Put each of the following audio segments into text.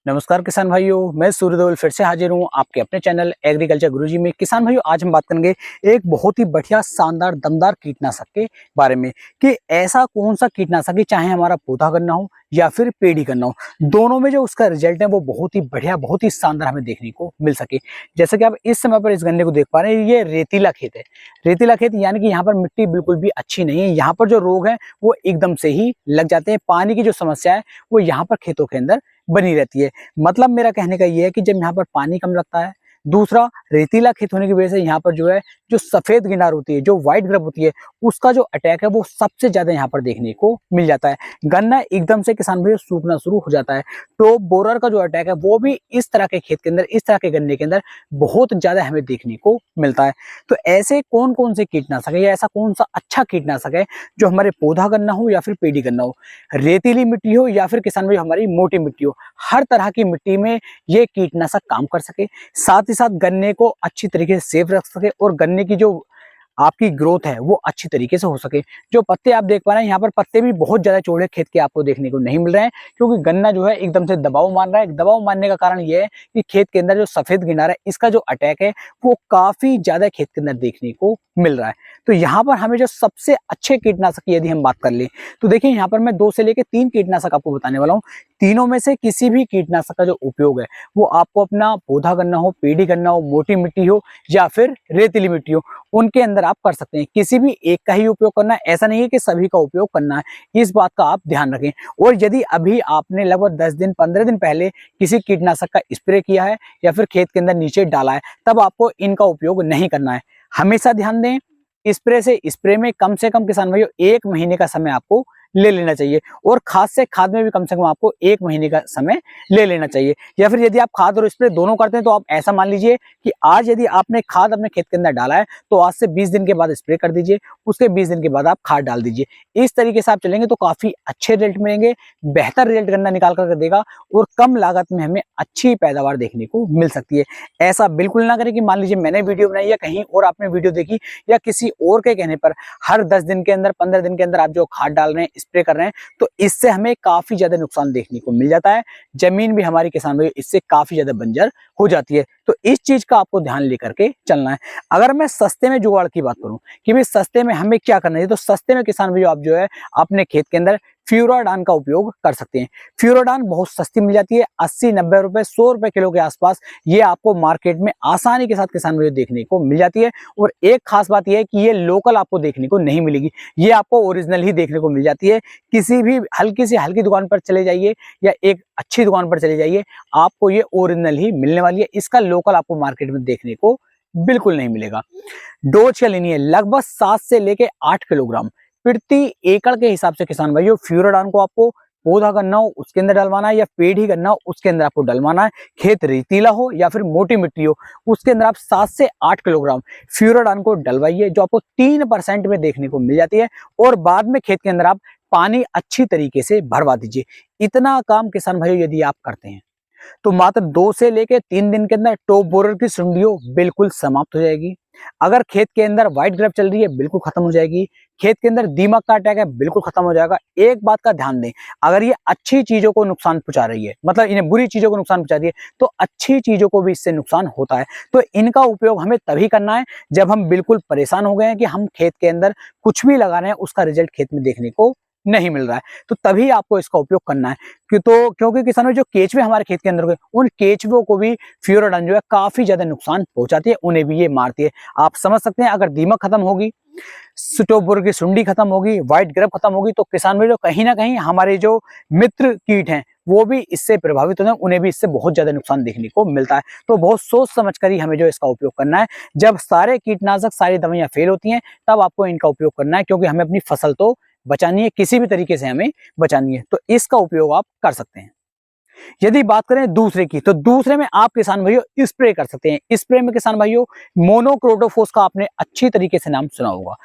नमस्कार किसान भाइयों, मैं सूर्यदेवल फिर से हाजिर हूँ आपके अपने चैनल एग्रीकल्चर गुरुजी में। किसान भाइयों, आज हम बात करेंगे एक बहुत ही बढ़िया शानदार दमदार कीटनाशक के बारे में कि ऐसा कौन सा कीटनाशक है, चाहे हमारा पौधा करना हो या फिर पेड़ी करना हो, दोनों में जो उसका रिजल्ट है वो बहुत ही बढ़िया, बहुत ही शानदार हमें देखने को मिल सके। जैसे कि आप इस समय पर इस गन्ने को देख पा रहे हैं, ये रेतीला खेत है। रेतीला खेत यानी कि यहाँ पर मिट्टी बिल्कुल भी अच्छी नहीं है। यहाँ पर जो रोग है वो एकदम से ही लग जाते हैं। पानी की जो समस्या है वो यहाँ पर खेतों के अंदर बनी रहती है। मतलब मेरा कहने का ये है कि जब यहाँ पर पानी कम लगता है, दूसरा रेतीला खेत होने की वजह से यहाँ पर जो है, जो सफेद गिनार होती है, जो व्हाइट ग्रब होती है, उसका जो अटैक है वो सबसे ज्यादा यहाँ पर देखने को मिल जाता है। गन्ना एकदम से किसान भाई सूखना शुरू हो जाता है। टॉप बोरर का जो अटैक है वो भी इस तरह के खेत के अंदर, इस तरह के गन्ने के अंदर बहुत ज्यादा हमें देखने को मिलता है। तो ऐसे कौन कौन से कीटनाशक है या ऐसा कौन सा अच्छा कीटनाशक है जो हमारे पौधा गन्ना हो या फिर पेड़ी गन्ना हो, रेतीली मिट्टी हो या फिर किसान भाई हमारी मोटी मिट्टी हो, हर तरह की मिट्टी में ये कीटनाशक काम कर सके, साथ ही साथ गन्ने को अच्छी तरीके से सेफ रख सके और गन्ने की जो आपकी ग्रोथ है वो अच्छी तरीके से हो सके। जो पत्ते आप देख पा रहे हैं, यहाँ पर पत्ते भी बहुत ज्यादा चौड़े खेत के आपको देखने को नहीं मिल रहे हैं, क्योंकि गन्ना जो है एकदम से दबाव मान रहा है। दबाव मानने का कारण ये है कि खेत के अंदर जो सफेद गिनार है, इसका जो अटैक है वो काफी ज्यादा खेत के अंदर देखने को मिल रहा है। तो यहाँ पर हमें जो सबसे अच्छे कीटनाशक की यदि हम बात कर ले, तो देखिए यहाँ पर मैं 2 से लेकर 3 कीटनाशक आपको बताने वाला हूँ। तीनों में से किसी भी कीटनाशक का जो उपयोग है वो आपको अपना पौधा करना हो, पेड़ी करना हो, मोटी मिट्टी हो या फिर रेतीली मिट्टी हो, उनके अंदर आप कर सकते हैं। किसी भी एक का ही उपयोग करना है, ऐसा नहीं है कि सभी का उपयोग करना है। इस बात का आप ध्यान रखें। और यदि अभी आपने लगभग 10 दिन 15 दिन पहले किसी कीटनाशक का स्प्रे किया है या फिर खेत के अंदर नीचे डाला है, तब आपको इनका उपयोग नहीं करना है। हमेशा ध्यान दें, स्प्रे से स्प्रे में कम से कम किसान भाइयों 1 महीने का समय आपको ले लेना चाहिए, और खाद से खाद में भी कम से कम आपको 1 महीने का समय ले लेना चाहिए। या फिर यदि आप खाद और स्प्रे दोनों करते हैं तो आप ऐसा मान लीजिए कि आज यदि आपने खाद अपने खेत के अंदर डाला है तो आज से 20 दिन के बाद स्प्रे कर दीजिए, उसके 20 दिन के बाद आप खाद डाल दीजिए। इस तरीके से आप चलेंगे तो काफी अच्छे रिजल्ट मिलेंगे, बेहतर रिजल्ट गन्ना निकाल कर देगा और कम लागत में हमें अच्छी पैदावार देखने को मिल सकती है। ऐसा बिल्कुल ना करें कि मान लीजिए मैंने वीडियो बनाई या कहीं और आपने वीडियो देखी या किसी और के कहने पर हर 10 दिन के अंदर 15 दिन के अंदर आप जो खाद डाल रहे हैं, स्प्रे कर रहे हैं, तो इससे हमें काफी ज्यादा नुकसान देखने को मिल जाता है। जमीन भी हमारी किसान भाई इससे काफी ज्यादा बंजर हो जाती है। तो इस चीज का आपको ध्यान लेकर के चलना है। अगर मैं सस्ते में जुगाड़ की बात करूं कि भाई सस्ते में हमें क्या करना है, तो सस्ते में किसान भाई आप जो है अपने खेत के अंदर फ्यूराडान का उपयोग कर सकते हैं। फ्यूराडान बहुत सस्ती मिल जाती है, 80-90 रुपए, 100 रुपए किलो के आसपास ये आपको मार्केट में आसानी के साथ किसान भाई देखने को मिल जाती है। और एक खास बात यह है कि ये लोकल आपको देखने को नहीं मिलेगी, ये आपको ओरिजिनल ही देखने को मिल जाती है। किसी भी हल्की से हल्की दुकान पर चले जाइए या एक अच्छी दुकान पर चले जाइए, आपको ये ओरिजिनल ही मिलने वाली है। इसका लोकल आपको मार्केट में देखने को बिल्कुल नहीं मिलेगा। डोज क्या लेनी है, लगभग 7 से लेके 8 किलोग्राम प्रति एकड़ के हिसाब से किसान भाइयों फ्यूराडान को आपको पौधा करना हो उसके अंदर डलवाना है या पेड़ ही करना हो उसके अंदर आपको डलवाना है। खेत रेतीला हो या फिर मोटी मिट्टी हो, उसके अंदर आप 7 से 8 किलोग्राम फ्यूराडान को डलवाइए, जो आपको 3% में देखने को मिल जाती है। और बाद में खेत के अंदर आप पानी अच्छी तरीके से भरवा दीजिए। इतना काम किसान भाइयों यदि आप करते हैं तो मात्र 2 से लेके 3 दिन के अंदर टॉप बोरर की सुंडियों बिल्कुल समाप्त हो जाएगी। अगर खेत के अंदर व्हाइट ग्रब चल रही है, बिल्कुल खत्म हो जाएगी। खेत के अंदर दीमक का अटैक है, बिल्कुल खत्म हो जाएगा। एक बात का ध्यान दें, अगर ये अच्छी चीजों को नुकसान पहुंचा रही है, मतलब इन्हें बुरी चीजों को नुकसान पहुंचा रही है, तो अच्छी चीजों को भी इससे नुकसान होता है। तो इनका उपयोग हमें तभी करना है जब हम बिल्कुल परेशान हो गए हैं कि हम खेत के अंदर कुछ भी लगा रहे हैं, उसका रिजल्ट खेत में देखने को नहीं मिल रहा है, तो तभी आपको इसका उपयोग करना है। क्योंकि किसानों जो केचुए हमारे खेत के अंदर हुए, उन केचुओं को भी फ्यूराडान जो है काफी ज्यादा नुकसान पहुंचाती है, उन्हें भी ये मारती है। आप समझ सकते हैं, अगर दीमक खत्म होगी, टॉप बोरर की सुंडी खत्म होगी, व्हाइट ग्रब खत्म होगी, तो किसान भाई जो कहीं ना कहीं हमारे जो मित्र कीट हैं वो भी इससे प्रभावित होते हैं, उन्हें भी इससे बहुत ज्यादा नुकसान देखने को मिलता है। तो बहुत सोच समझ कर ही हमें जो इसका उपयोग करना है। जब सारे कीटनाशक, सारी दवाइयां फेल होती हैं, तब आपको इनका उपयोग करना है, क्योंकि हमें अपनी फसल तो बचानी है, किसी भी तरीके से हमें बचानी है। तो इसका उपयोग आप कर सकते हैं। यदि बात करें दूसरे की, तो दूसरे में आप किसान भाइयों स्प्रे कर सकते हैं। स्प्रे में किसान भाइयों मोनोक्रोटोफॉस का आपने अच्छी तरीके से नाम सुना होगा।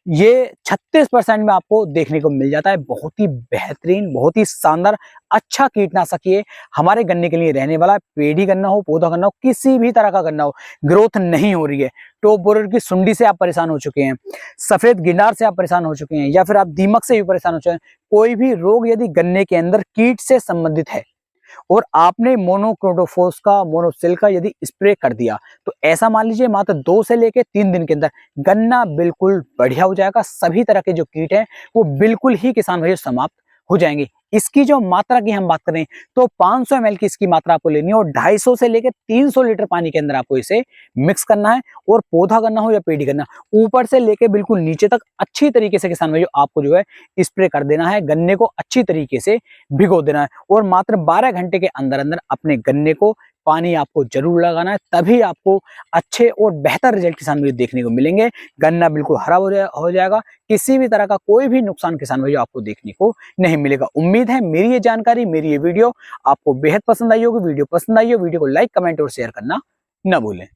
ये 36% में आपको देखने को मिल जाता है। बहुत ही बेहतरीन, बहुत ही शानदार, अच्छा कीटनाशक ये हमारे गन्ने के लिए रहने वाला है। पेड़ी गन्ना हो, पौधा गन्ना हो, किसी भी तरह का गन्ना हो, ग्रोथ नहीं हो रही है, टॉप बोरर की सुंडी से आप परेशान हो चुके हैं, सफेद गिनार से आप परेशान हो चुके हैं, या फिर आप दीमक से भी परेशान हो चुके हैं, कोई भी रोग यदि गन्ने के अंदर कीट से संबंधित है और आपने मोनोक्रोटोफॉस का, मोनोसिल का यदि स्प्रे कर दिया तो ऐसा मान लीजिए मात्र 2 से लेके 3 दिन के अंदर गन्ना बिल्कुल बढ़िया हो जाएगा। सभी तरह के जो कीट हैं वो बिल्कुल ही किसान भाइयों समाप्त हो जाएंगे। इसकी जो मात्रा की हम बात करें तो 500 ml की इसकी मात्रा आपको लेनी है और 250 से लेकर 300 लीटर पानी के अंदर आपको इसे मिक्स करना है। और पौधा करना हो या पेड़ी करना, ऊपर से लेके बिल्कुल नीचे तक अच्छी तरीके से किसान भाइयों आपको जो है स्प्रे कर देना है। गन्ने को अच्छी तरीके से भिगो देना है और मात्र 12 घंटे के अंदर अंदर अपने गन्ने को पानी आपको जरूर लगाना है, तभी आपको अच्छे और बेहतर रिजल्ट किसान भाइयों देखने को मिलेंगे। गन्ना बिल्कुल हरा हो जाएगा, किसी भी तरह का कोई भी नुकसान किसान भाइयों आपको देखने को नहीं मिलेगा। उम्मीद है मेरी ये जानकारी, मेरी ये वीडियो आपको बेहद पसंद आई होगी। वीडियो पसंद आई हो, वीडियो को लाइक, कमेंट और शेयर करना न भूलें।